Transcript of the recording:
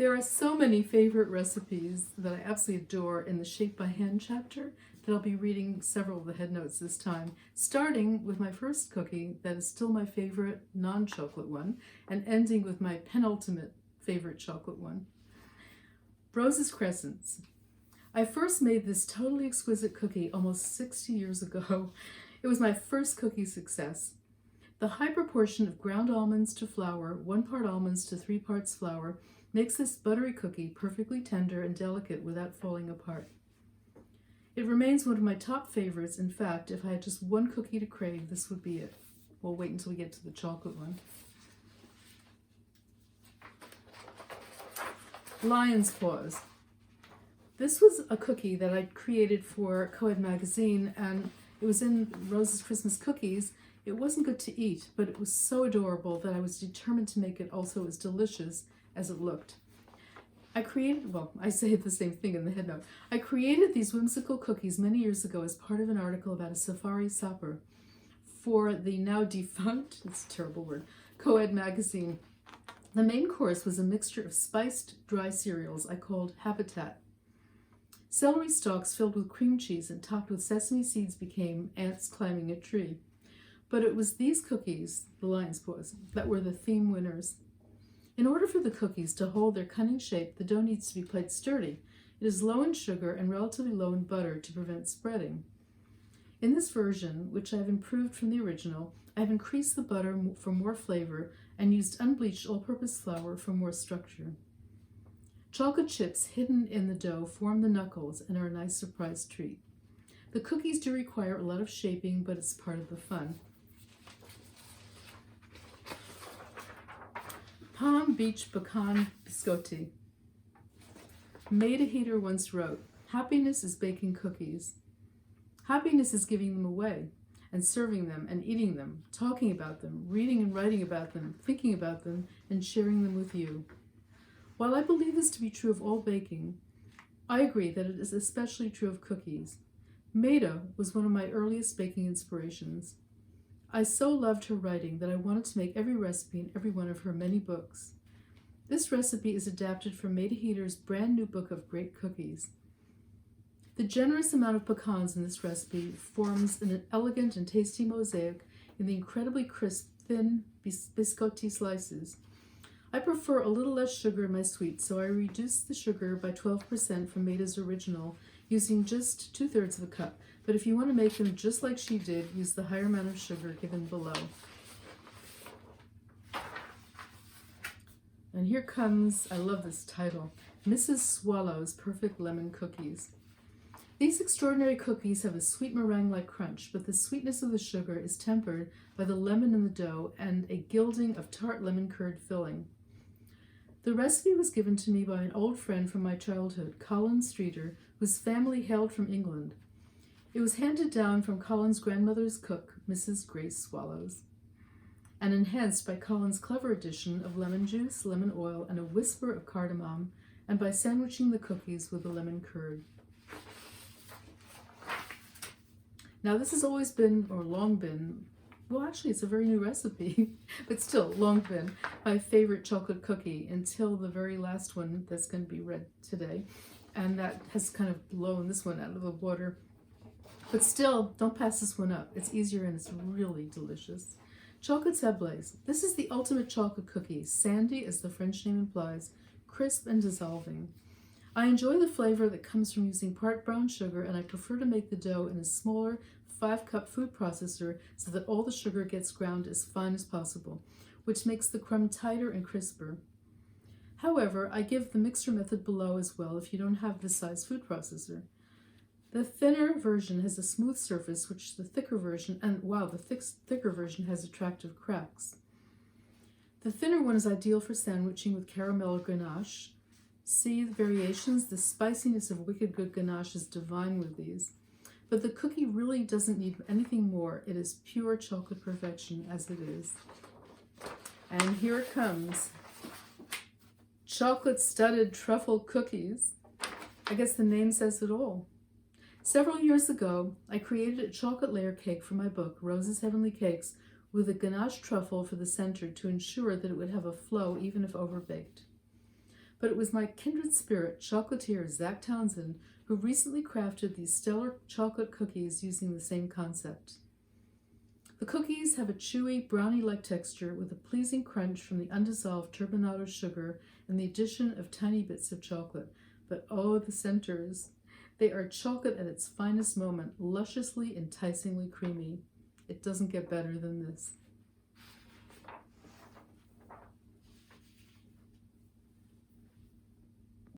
There are so many favorite recipes that I absolutely adore in the Shape by Hand chapter that I'll be reading several of the headnotes this time, starting with my first cookie that is still my favorite non-chocolate one, and ending with my penultimate favorite chocolate one. Rose's Crescents. I first made this totally exquisite cookie almost 60 years ago. It was my first cookie success. The high proportion of ground almonds to flour, 1 part almonds to 3 parts flour, makes this buttery cookie perfectly tender and delicate without falling apart. It remains one of my top favorites. In fact, if I had just one cookie to crave, this would be it. We'll wait until we get to the chocolate one. Lion's Paws. This was a cookie that I created for Coed magazine, and it was in Rose's Christmas Cookies. It wasn't good to eat, but it was so adorable that I was determined to make it also as delicious as it looked. I say the same thing in the headnote. I created these whimsical cookies many years ago as part of an article about a safari supper for the now defunct, it's a terrible word, Coed magazine. The main course was a mixture of spiced dry cereals I called Habitat. Celery stalks filled with cream cheese and topped with sesame seeds became ants climbing a tree. But it was these cookies, the Lion's Paws, that were the theme winners. In order for the cookies to hold their cunning shape, the dough needs to be quite sturdy. It is low in sugar and relatively low in butter to prevent spreading. In this version, which I have improved from the original, I have increased the butter for more flavor and used unbleached all-purpose flour for more structure. Chocolate chips hidden in the dough form the knuckles and are a nice surprise treat. The cookies do require a lot of shaping, but it's part of the fun. Palm Beach Pecan Biscotti. Maida Heater once wrote, "Happiness is baking cookies. Happiness is giving them away and serving them and eating them, talking about them, reading and writing about them, thinking about them, and sharing them with you." While I believe this to be true of all baking, I agree that it is especially true of cookies. Maida was one of my earliest baking inspirations. I so loved her writing that I wanted to make every recipe in every one of her many books. This recipe is adapted from Maida Heater's brand new book of great cookies. The generous amount of pecans in this recipe forms an elegant and tasty mosaic in the incredibly crisp, thin biscotti slices. I prefer a little less sugar in my sweets, so I reduced the sugar by 12% from Maida's original, using just 2/3 of a cup. But if you want to make them just like she did, use the higher amount of sugar given below. And here comes, I love this title, Mrs. Swallow's Perfect Lemon Cookies. These extraordinary cookies have a sweet meringue-like crunch, but the sweetness of the sugar is tempered by the lemon in the dough and a gilding of tart lemon curd filling. The recipe was given to me by an old friend from my childhood, Colin Streeter, whose family hailed from England. It was handed down from Colin's grandmother's cook, Mrs. Grace Swallows, and enhanced by Colin's clever addition of lemon juice, lemon oil, and a whisper of cardamom, and by sandwiching the cookies with the lemon curd. Now this has always been, or long been, well actually it's a very new recipe, but still long been my favorite chocolate cookie until the very last one that's going to be read today. And that has kind of blown this one out of the water. But still, don't pass this one up. It's easier and it's really delicious. Chocolate Sablaise. This is the ultimate chocolate cookie, sandy as the French name implies, crisp and dissolving. I enjoy the flavor that comes from using part brown sugar, and I prefer to make the dough in a smaller 5-cup food processor so that all the sugar gets ground as fine as possible, which makes the crumb tighter and crisper. However, I give the mixer method below as well if you don't have this size food processor. The thinner version has a smooth surface, which the thicker version, and wow, the thicker version has attractive cracks. The thinner one is ideal for sandwiching with caramel ganache. See the variations? The spiciness of wicked good ganache is divine with these. But the cookie really doesn't need anything more. It is pure chocolate perfection as it is. And here it comes. Chocolate-studded truffle cookies. I guess the name says it all. Several years ago, I created a chocolate layer cake for my book, Rose's Heavenly Cakes, with a ganache truffle for the center to ensure that it would have a flow even if overbaked. But it was my kindred spirit, chocolatier Zach Townsend, who recently crafted these stellar chocolate cookies using the same concept. The cookies have a chewy, brownie-like texture with a pleasing crunch from the undissolved turbinado sugar and the addition of tiny bits of chocolate. But oh, the centers! They are chocolate at its finest moment, lusciously, enticingly creamy. It doesn't get better than this.